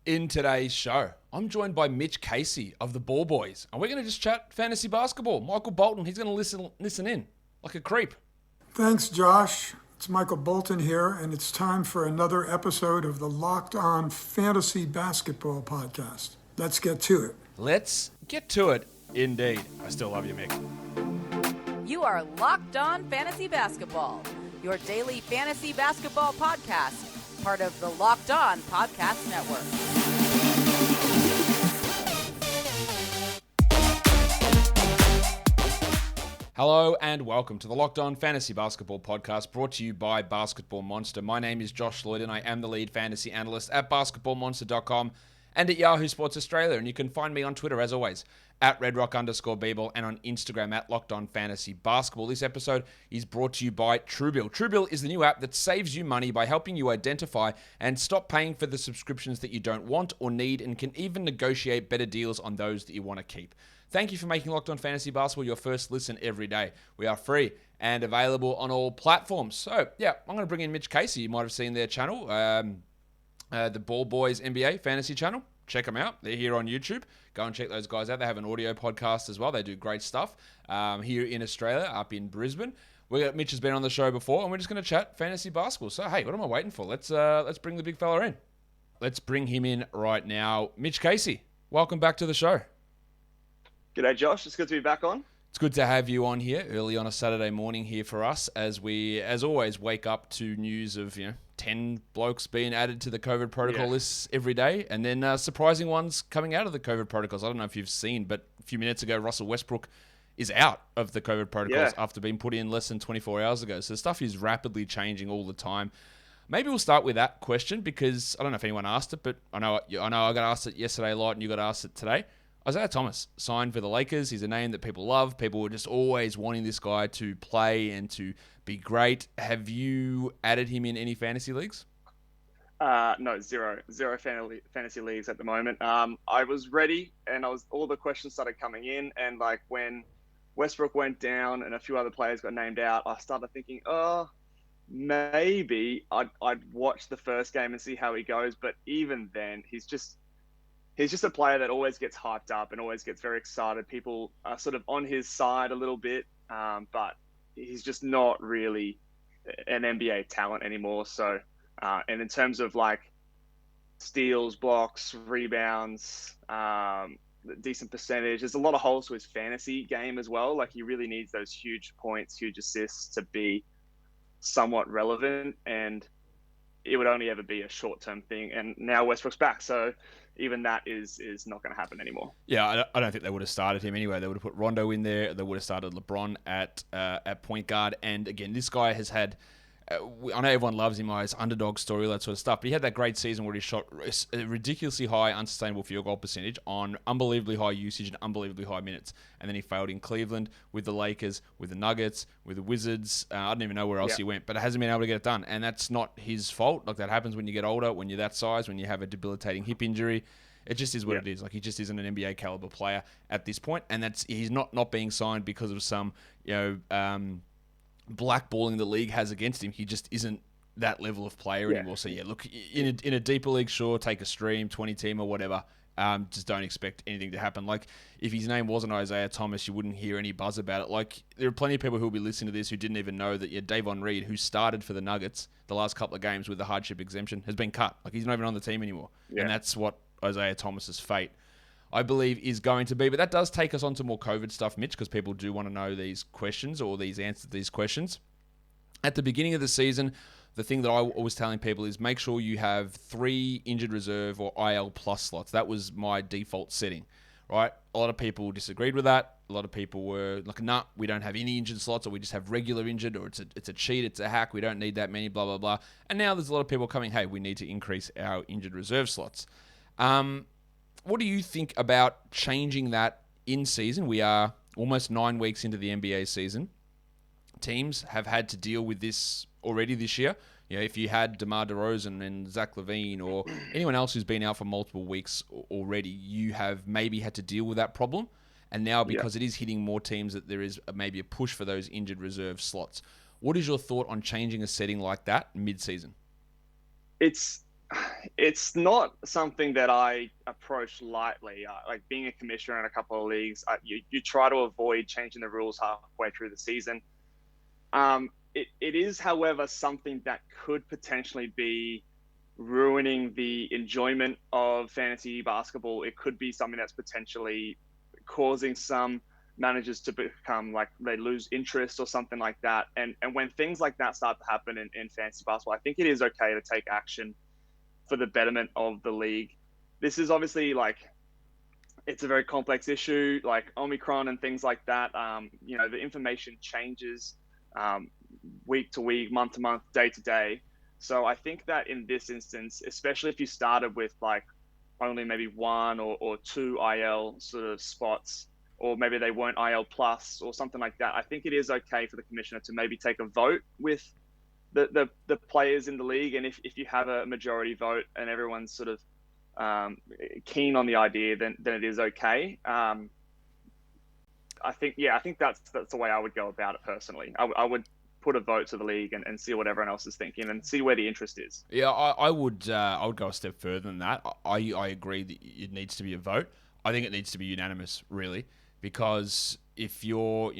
In today's show, I'm joined by Mitch Casey of the Ball Boys, and we're going to just chat fantasy basketball. Michael Bolton, he's going to listen in like a creep. Thanks, Josh. It's Michael Bolton here, and it's time for another episode of the Locked On Fantasy Basketball Podcast. Let's get to it. Let's get to it, indeed. I still love you, Mick. You are Locked On Fantasy Basketball, your daily fantasy basketball podcast, part of the Locked On Podcast Network. Hello and welcome to the Locked On Fantasy Basketball Podcast, brought to you by Basketball Monster. My name is Josh Lloyd, and I am the lead fantasy analyst at basketballmonster.com and at Yahoo Sports Australia. And you can find me on Twitter, as always, at redrock_bball, and on Instagram at Locked On Fantasy Basketball. This episode is brought to you by TrueBill. TrueBill is the new app that saves you money by helping you identify and stop paying for the subscriptions that you don't want or need, and can even negotiate better deals on those that you want to keep. Thank you for making Locked On Fantasy Basketball your first listen every day. We are free and available on all platforms. So, yeah, I'm going to bring in Mitch Casey. You might have seen their channel, the Ball Boys NBA Fantasy channel. Check them out. They're here on YouTube. Go and check those guys out. They have an audio podcast as well. They do great stuff here in Australia, up in Brisbane. Mitch has been on the show before, and we're just going to chat fantasy basketball. So, hey, what am I waiting for? Let's bring the big fella in. Let's bring him in right now. Mitch Casey, welcome back to the show. G'day, Josh. It's good to be back on. It's good to have you on here early on a Saturday morning here for us, as we, as always, wake up to news of 10 blokes being added to the COVID protocol lists every day, and then surprising ones coming out of the COVID protocols. I don't know if you've seen, but a few minutes ago, Russell Westbrook is out of the COVID protocols after being put in less than 24 hours ago. So stuff is rapidly changing all the time. Maybe we'll start with that question, because I don't know if anyone asked it, but I know I got asked it yesterday a lot, and you got asked it today. Isaiah Thomas signed for the Lakers. He's a name that people love. People were just always wanting this guy to play and to be great. Have you added him in any fantasy leagues? No, zero fantasy leagues at the moment. I was ready, and all the questions started coming in, and like when Westbrook went down and a few other players got named out, I started thinking, maybe I'd watch the first game and see how he goes. But even then, he's just a player that always gets hyped up and always gets very excited. People are sort of on his side a little bit, but he's just not really an NBA talent anymore. So, and in terms of like steals, blocks, rebounds, decent percentage, there's a lot of holes to his fantasy game as well. Like he really needs those huge points, huge assists to be somewhat relevant, and it would only ever be a short-term thing. And now Westbrook's back, so even that is not going to happen anymore. Yeah, I don't think they would have started him anyway. They would have put Rondo in there. They would have started LeBron at point guard. And again, this guy has had, I know everyone loves him, his underdog story, that sort of stuff, but he had that great season where he shot a ridiculously high unsustainable field goal percentage on unbelievably high usage and unbelievably high minutes. And then he failed in Cleveland, with the Lakers, with the Nuggets, with the Wizards. I don't even know where else he went, but it hasn't been able to get it done. And that's not his fault. Like, that happens when you get older, when you're that size, when you have a debilitating hip injury. It just is what it is. Like, he just isn't an NBA caliber player at this point, and he's not being signed because of some blackballing the league has against him. He just isn't that level of player anymore. So look, in a deeper league, sure, take a stream, 20 team or whatever. Just don't expect anything to happen. Like, if his name wasn't Isaiah Thomas, you wouldn't hear any buzz about it. Like, there are plenty of people who will be listening to this who didn't even know that Davon Reed, who started for the Nuggets the last couple of games with the hardship exemption, has been cut. Like, he's not even on the team anymore. And that's what Isaiah Thomas's fate, I believe, is going to be. But that does take us on to more COVID stuff, Mitch, because people do want to know these questions or these answers to these questions. At the beginning of the season, the thing that I was telling people is make sure you have 3 injured reserve or IL plus slots. That was my default setting, right? A lot of people disagreed with that. A lot of people were like, nah, we don't have any injured slots, or we just have regular injured, or it's a cheat, it's a hack, we don't need that many, blah, blah, blah. And now there's a lot of people coming, hey, we need to increase our injured reserve slots. What do you think about changing that in season? We are almost 9 weeks into the NBA season. Teams have had to deal with this already this year. If you had DeMar DeRozan and Zach LaVine or anyone else who's been out for multiple weeks already, you have maybe had to deal with that problem. And now, because it is hitting more teams, that there is maybe a push for those injured reserve slots. What is your thought on changing a setting like that mid-season? It's It's not something that I approach lightly. Like being a commissioner in a couple of leagues, you try to avoid changing the rules halfway through the season. It is, however, something that could potentially be ruining the enjoyment of fantasy basketball. It could be something that's potentially causing some managers to become like they lose interest or something like that. And when things like that start to happen in fantasy basketball, I think it is okay to take action for the betterment of the league. This is obviously like it's a very complex issue, like Omicron and things like that. The information changes week to week, month to month, day to day. So I think that in this instance, especially if you started with like only maybe one or two IL sort of spots, or maybe they weren't IL plus or something like that, I think it is okay for the commissioner to maybe take a vote with the players in the league. And if you have a majority vote and everyone's sort of keen on the idea, then it is okay. I think that's the way I would go about it personally. I would put a vote to the league and see what everyone else is thinking and see where the interest is. Yeah, I would go a step further than that. I agree that it needs to be a vote. I think it needs to be unanimous, really, because if you're,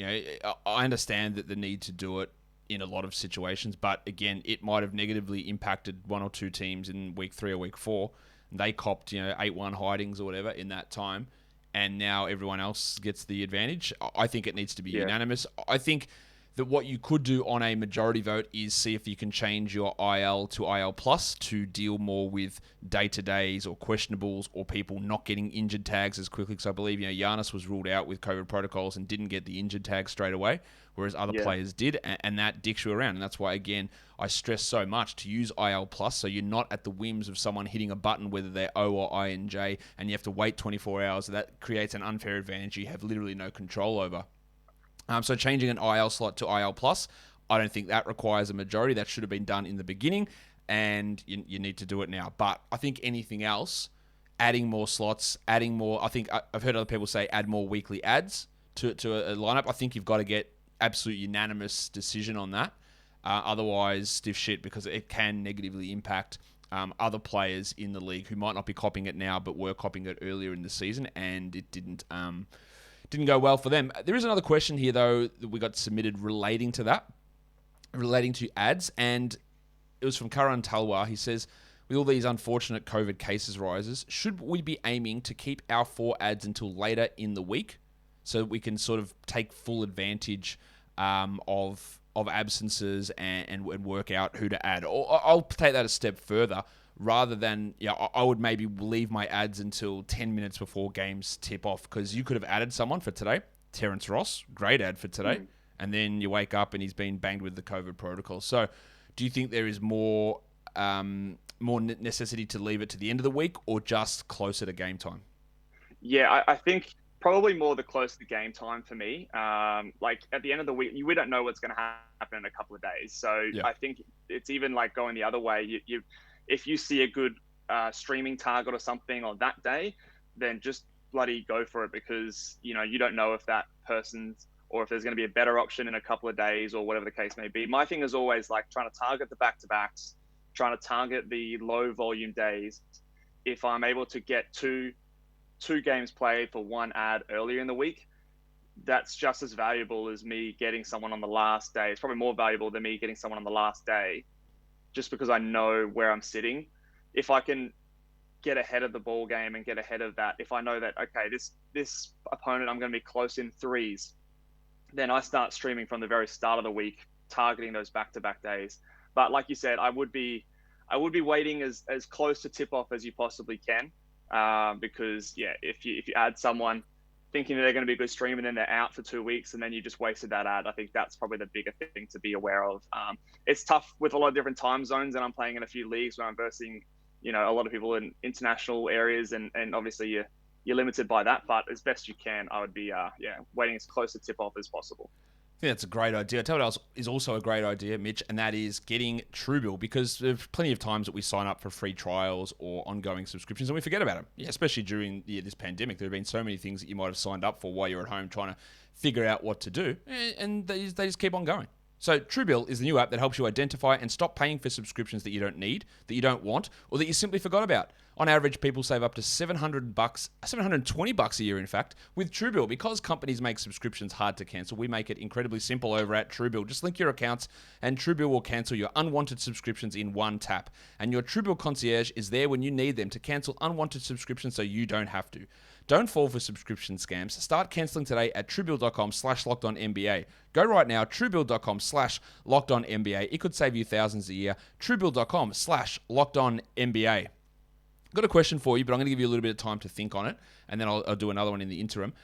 I understand that the need to do it in a lot of situations, but again, it might have negatively impacted one or two teams in week 3 or week 4. They copped, 8-1 hidings or whatever in that time, and now everyone else gets the advantage. I think it needs to be unanimous. I think that what you could do on a majority vote is see if you can change your IL to IL plus to deal more with day-to-days or questionables or people not getting injured tags as quickly. Because I believe, Giannis was ruled out with COVID protocols and didn't get the injured tag straight away, whereas other players did, and that dicks you around. And that's why, again, I stress so much to use IL plus so you're not at the whims of someone hitting a button, whether they're O or I and J, and you have to wait 24 hours. That creates an unfair advantage you have literally no control over. So changing an IL slot to IL plus, I don't think that requires a majority. That should have been done in the beginning, and you need to do it now. But I think anything else, adding more slots, adding more. I think I've heard other people say add more weekly ads to a lineup. I think you've got to get absolute unanimous decision on that. Otherwise, stiff shit, because it can negatively impact other players in the league who might not be copying it now, but were copying it earlier in the season, and it didn't go well for them. There is another question here, though, that we got submitted relating to that, relating to ads, and it was from Karan Talwar. He says, with all these unfortunate COVID cases rises, should we be aiming to keep our 4 ads until later in the week so that we can sort of take full advantage of absences and work out who to add? Or I'll take that a step further. Rather than, I would maybe leave my ads until 10 minutes before games tip off, because you could have added someone for today, Terrence Ross, great ad for today, and then you wake up and he's been banged with the COVID protocol. So do you think there is more necessity to leave it to the end of the week or just closer to game time? Yeah, I think probably more the closer to game time for me. Like at the end of the week, we don't know what's going to happen in a couple of days. So I think it's even like going the other way. If you see a good streaming target or something on that day, then just bloody go for it, because you don't know if that person's, or if there's going to be a better option in a couple of days or whatever the case may be. My thing is always like trying to target the back-to-backs, trying to target the low volume days. If I'm able to get two games played for one ad earlier in the week, that's just as valuable as me getting someone on the last day. It's probably more valuable than me getting someone on the last day, just because I know where I'm sitting. If I can get ahead of the ball game and get ahead of that, if I know that, okay, this opponent, I'm going to be close in threes, then I start streaming from the very start of the week, targeting those back-to-back days. But like you said, I would be waiting as close to tip-off as you possibly can, because, if you add someone thinking that they're going to be a good stream and then they're out for 2 weeks and then you just wasted that ad, I think that's probably the bigger thing to be aware of. It's tough with a lot of different time zones, and I'm playing in a few leagues where I'm versing, a lot of people in international areas, and obviously you're limited by that, but as best you can, I would be waiting as close to tip off as possible. I think that's a great idea. I tell you what else is also a great idea, Mitch, and that is getting TrueBill, because there's plenty of times that we sign up for free trials or ongoing subscriptions and we forget about them. Yeah, especially during this pandemic, there have been so many things that you might have signed up for while you're at home trying to figure out what to do, and they just keep on going. So TrueBill is the new app that helps you identify and stop paying for subscriptions that you don't need, that you don't want, or that you simply forgot about. On average, people save up to $720 a year, in fact, with TrueBill. Because companies make subscriptions hard to cancel, we make it incredibly simple over at TrueBill. Just link your accounts and TrueBill will cancel your unwanted subscriptions in one tap. And your TrueBill concierge is there when you need them to cancel unwanted subscriptions so you don't have to. Don't fall for subscription scams. Start cancelling today at truebill.com/lockedonnba. Go right now, truebill.com/lockedonnba. It could save you thousands a year. truebill.com/lockedonnba. Got a question for you, but I'm going to give you a little bit of time to think on it, and then I'll do another one in the interim.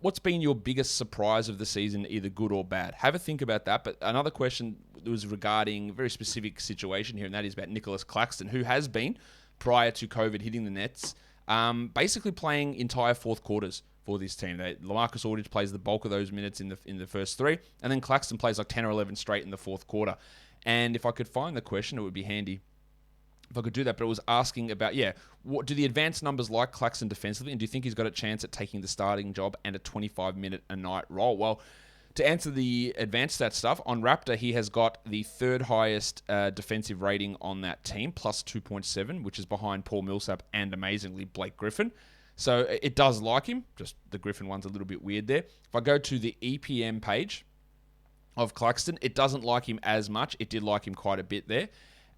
What's been your biggest surprise of the season, either good or bad? Have a think about that. But another question was regarding a very specific situation here, and that is about Nic Claxton, who has been, prior to COVID hitting the nets, basically playing entire fourth quarters for this team. LaMarcus Aldridge plays the bulk of those minutes in the first three, and then Claxton plays like 10 or 11 straight in the fourth quarter. And if I could find the question, it would be handy if I could do that. But it was asking about, what do the advanced numbers like Claxton defensively, and do you think he's got a chance at taking the starting job and a 25-minute-a-night role? Well, to answer the advanced stat stuff, on Raptor, he has got the third highest defensive rating on that team, plus 2.7, which is behind Paul Millsap and, amazingly, Blake Griffin. So it does like him, just the Griffin one's a little bit weird there. If I go to the EPM page of Claxton, it doesn't like him as much. It did like him quite a bit there.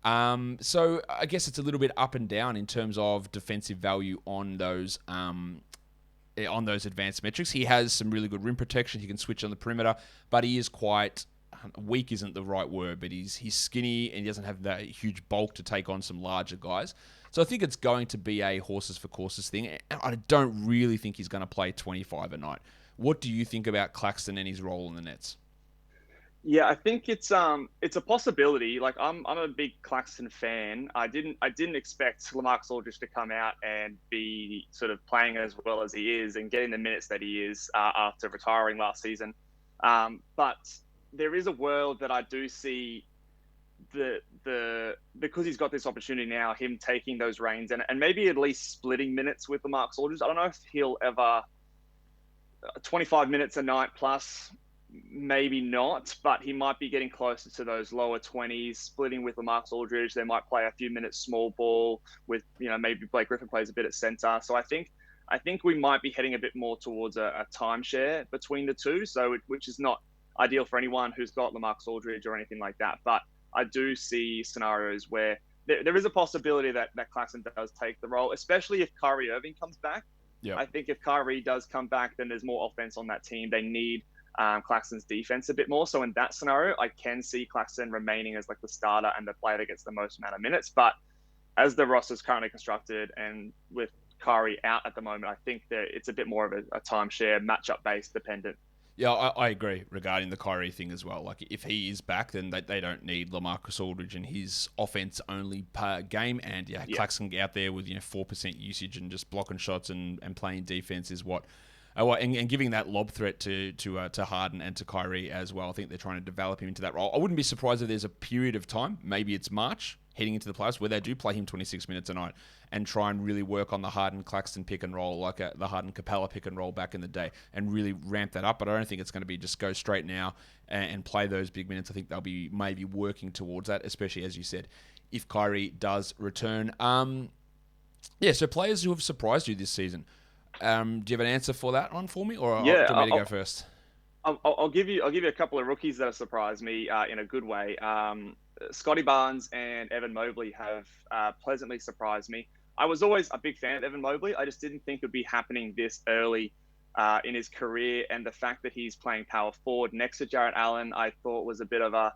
So I guess it's a little bit up and down in terms of defensive value on those advanced metrics. He has some really good rim protection. He can switch on the perimeter, but he is quite weak, isn't the right word, but he's skinny and he doesn't have that huge bulk to take on some larger guys. So I think it's going to be a horses for courses thing. I don't really think he's going to play 25 a night. What do you think about Claxton and his role in the Nets? Yeah, I think it's a possibility. Like I'm a big Claxton fan. I didn't expect LaMarcus Aldridge to come out and be sort of playing as well as he is and getting the minutes that he is after retiring last season. But there is a world that I do see because he's got this opportunity now, him taking those reins and maybe at least splitting minutes with LaMarcus Aldridge. I don't know if he'll ever 25 minutes a night plus. Maybe not, but he might be getting closer to those lower 20s, splitting with LaMarcus Aldridge. They might play a few minutes small ball with, maybe Blake Griffin plays a bit at center. So I think we might be heading a bit more towards a timeshare between the two. So which is not ideal for anyone who's got LaMarcus Aldridge or anything like that. But I do see scenarios where there is a possibility that Claxton does take the role, especially if Kyrie Irving comes back. Yep. I think if Kyrie does come back, then there's more offense on that team. They need Claxton's defense a bit more. So in that scenario, I can see Claxton remaining as like the starter and the player that gets the most amount of minutes. But as the roster is currently constructed and with Kyrie out at the moment, I think that it's a bit more of a timeshare, matchup-based dependent. Yeah, I agree regarding the Kyrie thing as well. Like, if he is back, then they don't need LaMarcus Aldridge in his offense-only game. And, Claxton out there with 4% usage and just blocking shots and playing defense is what... and giving that lob threat to Harden and to Kyrie as well. I think they're trying to develop him into that role. I wouldn't be surprised if there's a period of time, maybe it's March, heading into the playoffs, where they do play him 26 minutes a night and try and really work on the Harden-Claxton pick and roll, like the Harden-Capella pick and roll back in the day, and really ramp that up. But I don't think it's going to be just go straight now and play those big minutes. I think they'll be maybe working towards that, especially, as you said, if Kyrie does return. So players who have surprised you this season. Do you have an answer for that one for me, or do you want me to go first? I'll give you a couple of rookies that have surprised me in a good way. Scotty Barnes and Evan Mobley have pleasantly surprised me. I was always a big fan of Evan Mobley. I just didn't think it would be happening this early in his career, and the fact that he's playing power forward next to Jarrett Allen, I thought was a bit of I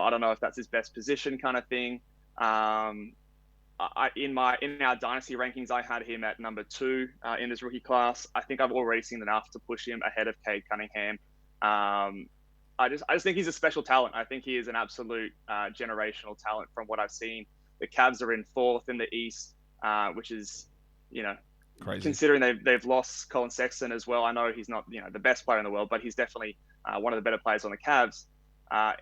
don't know if that's his best position kind of thing. In our dynasty rankings, I had him at number 2 in his rookie class. I think I've already seen enough to push him ahead of Cade Cunningham. I just think he's a special talent. I think he is an absolute generational talent from what I've seen. The Cavs are in 4th in the East, which is, crazy. Considering they've lost Colin Sexton as well. I know he's not, the best player in the world, but he's definitely one of the better players on the Cavs.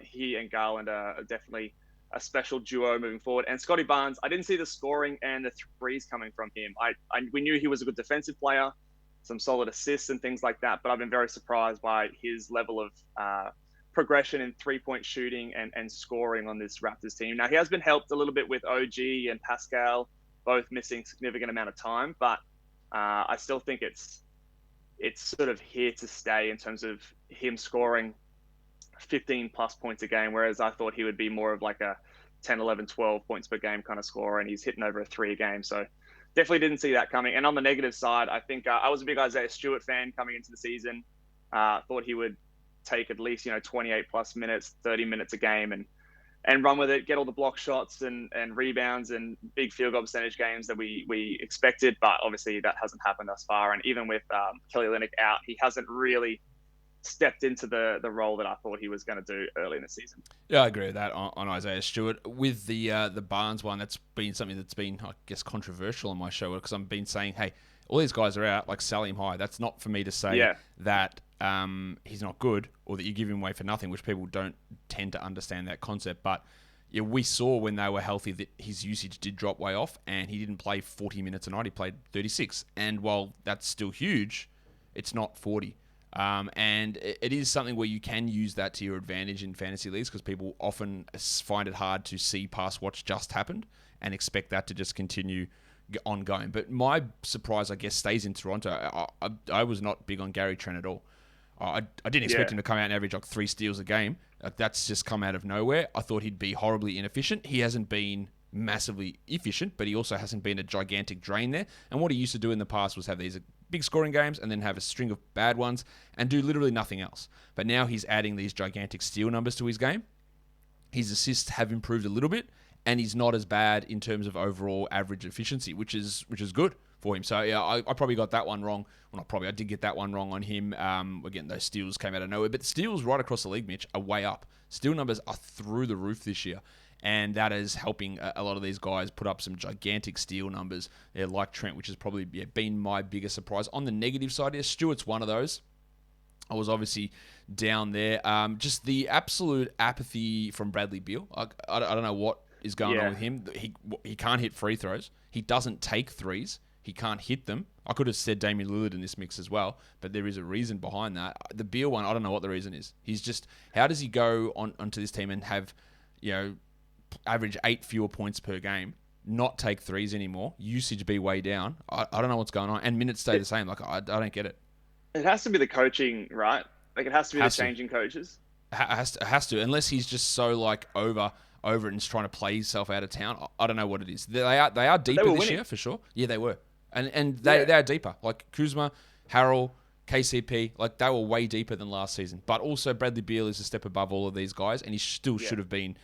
He and Garland are definitely a special duo moving forward. And Scotty Barnes, I didn't see the scoring and the threes coming from him. We knew he was a good defensive player, some solid assists and things like that, but I've been very surprised by his level of progression in 3-point shooting and scoring on this Raptors team. Now, he has been helped a little bit with OG and Pascal both missing significant amount of time, but I still think it's sort of here to stay in terms of him scoring 15 plus points a game, whereas I thought he would be more of like a 10, 11, 12 points per game kind of scorer, and he's hitting over a 3 a game. So definitely didn't see that coming. And on the negative side, I think I was a big Isaiah Stewart fan coming into the season. Thought he would take at least 28 plus minutes, 30 minutes a game, and run with it, get all the block shots and rebounds and big field goal percentage games that we expected. But obviously that hasn't happened thus far. And even with Kelly Olynyk out, he hasn't really stepped into the role that I thought he was going to do early in the season. Yeah, I agree with that on Isaiah Stewart. With the Barnes one, that's been something that's been, I guess, controversial on my show, because I've been saying, hey, all these guys are out, like sell him high. That's not for me to say that he's not good or that you give him away for nothing, which people don't tend to understand that concept. But yeah, we saw when they were healthy that his usage did drop way off, and he didn't play 40 minutes a night. He played 36. And while that's still huge, it's not 40. And it is something where you can use that to your advantage in fantasy leagues, because people often find it hard to see past what's just happened and expect that to just continue ongoing. But my surprise, I guess, stays in Toronto. I was not big on Gary Trent at all. I didn't expect him to come out and average like 3 steals a game. Like, that's just come out of nowhere. I thought he'd be horribly inefficient. He hasn't been massively efficient, but he also hasn't been a gigantic drain there. And what he used to do in the past was have these big scoring games and then have a string of bad ones and do literally nothing else. But now he's adding these gigantic steal numbers to his game. His assists have improved a little bit, and he's not as bad in terms of overall average efficiency, which is good for him. So yeah, I probably got that one wrong. Well, not probably, I did get that one wrong on him. Again, those steals came out of nowhere, but steals right across the league, Mitch, are way up. Steal numbers are through the roof this year, and that is helping a lot of these guys put up some gigantic steal numbers, like Trent, which has probably been my biggest surprise. On the negative side, Stewart's one of those. I was obviously down there. Just the absolute apathy from Bradley Beal. I don't know what is going on with him. He can't hit free throws. He doesn't take threes. He can't hit them. I could have said Damian Lillard in this mix as well, but there is a reason behind that. The Beal one, I don't know what the reason is. He's just, how does he go onto this team and have, average 8 fewer points per game, not take threes anymore, usage be way down? I don't know what's going on, and minutes stay the same. Like, I don't get it. It has to be the coaching, right? Like, it has to be the changing coaches. It has to, unless he's just so like over it and is trying to play himself out of town. I don't know what it is. They are deeper this year for sure. Yeah, they were, and they are deeper. Like Kuzma, Harrell, KCP, like they were way deeper than last season. But also Bradley Beal is a step above all of these guys, and he still should have been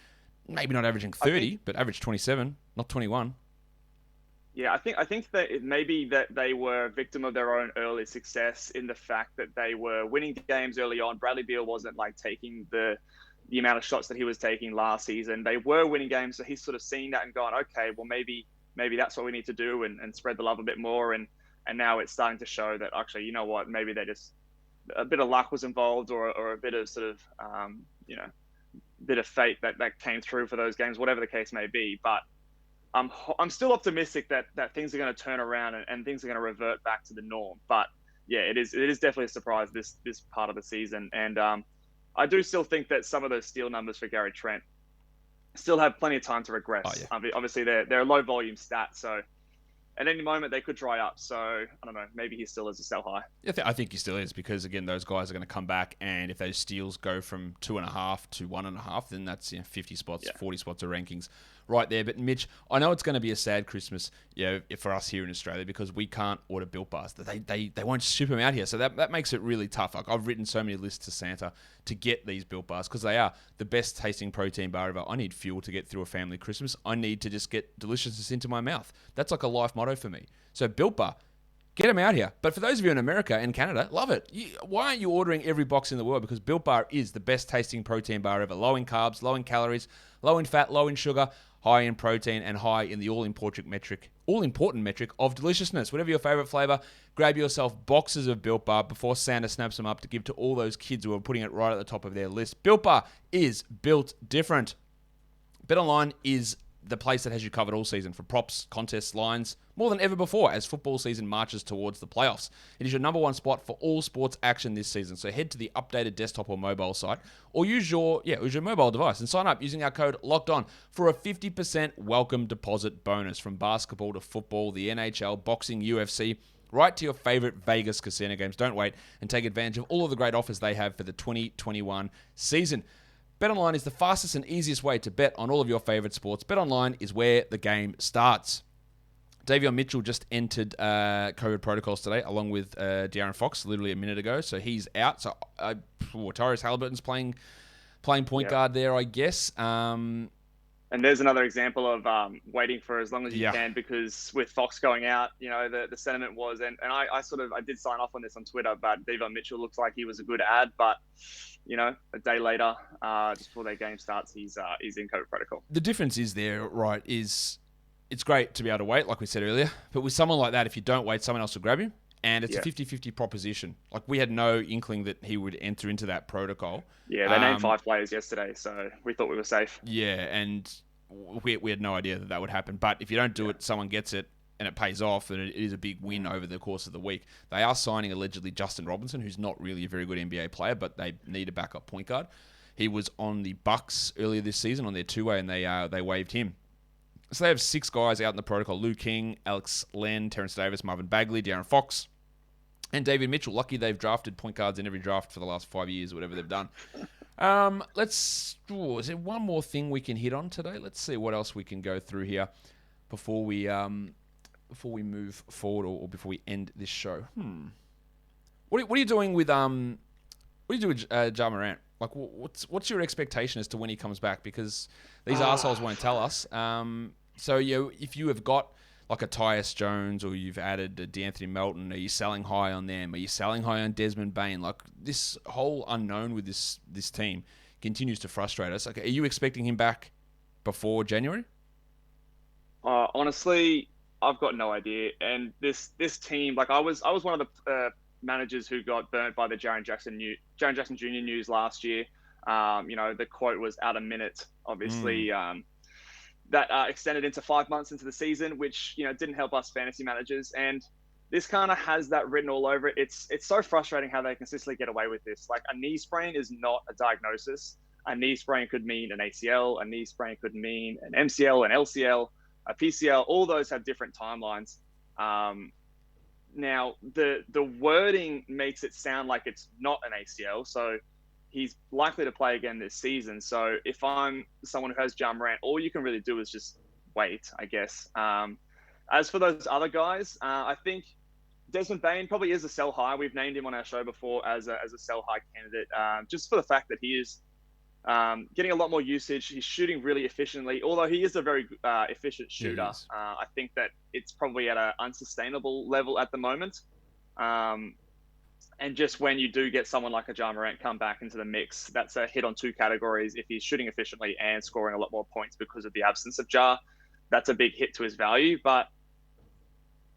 maybe not averaging 30, but averaged 27, not 21. Yeah, I think that it may be that they were a victim of their own early success in the fact that they were winning games early on. Bradley Beal wasn't like taking the amount of shots that he was taking last season. They were winning games, so he's sort of seeing that and going, okay, well maybe that's what we need to do and spread the love a bit more. And now it's starting to show that actually, you know what, maybe they just a bit of luck was involved or a bit of sort of bit of fate that came through for those games, whatever the case may be. But I'm still optimistic that things are going to turn around and things are going to revert back to the norm. But yeah, it is definitely a surprise this part of the season. And I do still think that some of those steal numbers for Gary Trent still have plenty of time to regress. Oh, yeah. Obviously, they're a low volume stat, so at any moment they could dry up. So I don't know, maybe he still is a sell high. Yeah, I think he still is, because again, those guys are going to come back, and if those steals go from 2.5 to 1.5, then that's 50 spots, 40 spots of rankings right there. But Mitch, I know it's going to be a sad Christmas, for us here in Australia, because we can't order Built Bars. They won't ship them out here, so that makes it really tough. Like, I've written so many lists to Santa to get these Built Bars, because they are the best tasting protein bar ever. I need fuel to get through a family Christmas. I need to just get deliciousness into my mouth. That's like a life motto for me. So Built Bar, get them out here. But for those of you in America and Canada, love it. Why aren't you ordering every box in the world? Because Built Bar is the best tasting protein bar ever. Low in carbs, low in calories, low in fat, low in sugar, high in protein, and high in the all-important metric of deliciousness. Whatever your favorite flavor, grab yourself boxes of Built Bar before Santa snaps them up to give to all those kids who are putting it right at the top of their list. Built Bar is built different. BetOnline is the place that has you covered all season for props, contests, lines, more than ever before as football season marches towards the playoffs. It is your number one spot for all sports action this season. So head to the updated desktop or mobile site or use your mobile device and sign up using our code LOCKEDON for a 50% welcome deposit bonus from basketball to football, the NHL, boxing, UFC, right to your favorite Vegas casino games. Don't wait and take advantage of all of the great offers they have for the 2021 season. BetOnline is the fastest and easiest way to bet on all of your favorite sports. BetOnline is where the game starts. Davion Mitchell just entered COVID protocols today, along with De'Aaron Fox, literally a minute ago. So he's out. So Tyrese Halliburton's playing point guard there, I guess. And there's another example of waiting for as long as you can, because with Fox going out, the sentiment was, and I did sign off on this on Twitter, but Davion Mitchell looks like he was a good ad, but a day later, just before their game starts, he's in COVID protocol. The difference is there, right, is it's great to be able to wait, like we said earlier, but with someone like that, if you don't wait, someone else will grab him, and it's a 50-50 proposition. Like, we had no inkling that he would enter into that protocol. Yeah, they named 5 players yesterday, so we thought we were safe. Yeah, and we had no idea that would happen. But if you don't do it, someone gets it, and it pays off, and it is a big win over the course of the week. They are signing, allegedly, Justin Robinson, who's not really a very good NBA player, but they need a backup point guard. He was on the Bucks earlier this season on their two-way, and they waived him. So they have 6 guys out in the protocol: Lou King, Alex Len, Terrence Davis, Marvin Bagley, De'Aaron Fox, and David Mitchell. Lucky they've drafted point guards in every draft for the last 5 years or whatever they've done. Is there one more thing we can hit on today? Let's see what else we can go through here before we move forward or before we end this show. What are you doing with Ja Morant? Like, what's your expectation as to when he comes back? Because these arseholes won't tell us. So if you have got like a Tyus Jones, or you've added a DeAnthony Melton, are you selling high on them? Are you selling high on Desmond Baine? Like, this whole unknown with this team continues to frustrate us. Like, are you expecting him back before January? Honestly, I've got no idea. And this team, like, I was one of the managers who got burnt by the Jaren Jackson Jr. news last year. The quote was out a minute, obviously. That extended into 5 months into the season, which didn't help us fantasy managers. And this kind of has that written all over it. It's so frustrating how they consistently get away with this. Like, a knee sprain is not a diagnosis. A knee sprain could mean an ACL. A knee sprain could mean an MCL, an LCL, a PCL. All those have different timelines. Now, the wording makes it sound like it's not an ACL. So he's likely to play again this season. So if I'm someone who has Ja Morant, all you can really do is just wait, I guess. As for those other guys, I think Desmond Baine probably is a sell high. We've named him on our show before as a sell high candidate, just for the fact that he is getting a lot more usage. He's shooting really efficiently, although he is a very efficient shooter. I think that it's probably at an unsustainable level at the moment. And just when you do get someone like a Ja Morant come back into the mix, that's a hit on 2 categories. If he's shooting efficiently and scoring a lot more points because of the absence of Ja, that's a big hit to his value. But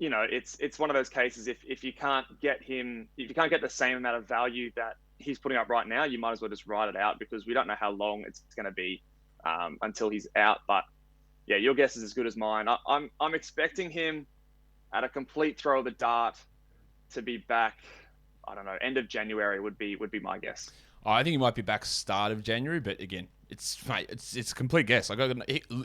it's one of those cases. If you can't get the same amount of value that he's putting up right now, you might as well just ride it out, because we don't know how long it's going to be until he's out. But yeah, your guess is as good as mine. I'm expecting him at a complete throw of the dart to be back. I don't know, end of January would be my guess. I think he might be back start of January, but again, it's a complete guess. Like,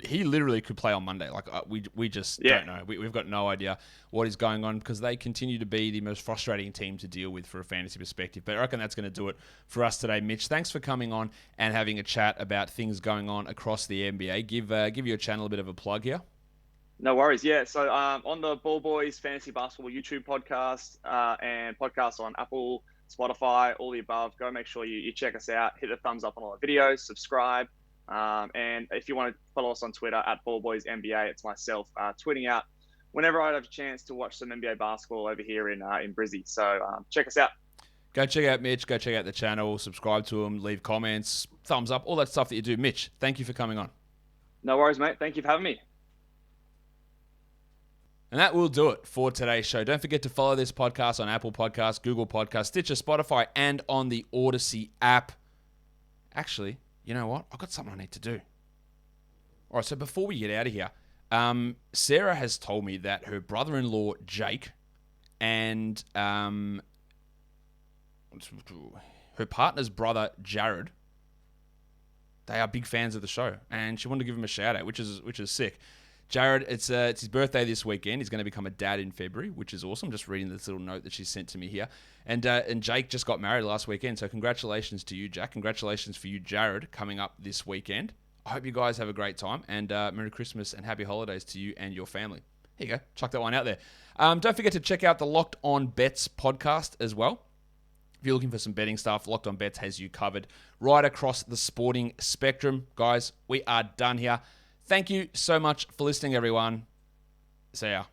he literally could play on Monday. Like, we just don't know. We've got no idea what is going on, because they continue to be the most frustrating team to deal with for a fantasy perspective. But I reckon that's going to do it for us today, Mitch. Thanks for coming on and having a chat about things going on across the NBA. Give your channel a bit of a plug here. No worries. Yeah. So on the Ball Boys Fantasy Basketball YouTube podcast and podcast on Apple, Spotify, all the above, go make sure you check us out. Hit the thumbs up on all the videos, subscribe. And if you want to follow us on Twitter at Ball Boys NBA, it's myself tweeting out whenever I have a chance to watch some NBA basketball over here in Brizzy. So check us out. Go check out Mitch. Go check out the channel. Subscribe to him. Leave comments, thumbs up, all that stuff that you do. Mitch, thank you for coming on. No worries, mate. Thank you for having me. And that will do it for today's show. Don't forget to follow this podcast on Apple Podcasts, Google Podcasts, Stitcher, Spotify, and on the Odyssey app. Actually, you know what? I've got something I need to do. All right, so before we get out of here, Sarah has told me that her brother-in-law, Jake, and her partner's brother, Jared, they are big fans of the show, and she wanted to give him a shout-out, which is sick. Jared, it's his birthday this weekend. He's going to become a dad in February, which is awesome. Just reading this little note that she sent to me here. And Jake just got married last weekend, so congratulations to you, Jack. Congratulations for you, Jared, coming up this weekend. I hope you guys have a great time, and Merry Christmas and Happy Holidays to you and your family. Here you go. Chuck that one out there. Don't forget to check out the Locked On Bets podcast as well. If you're looking for some betting stuff, Locked On Bets has you covered right across the sporting spectrum. Guys, we are done here. Thank you so much for listening, everyone. See ya.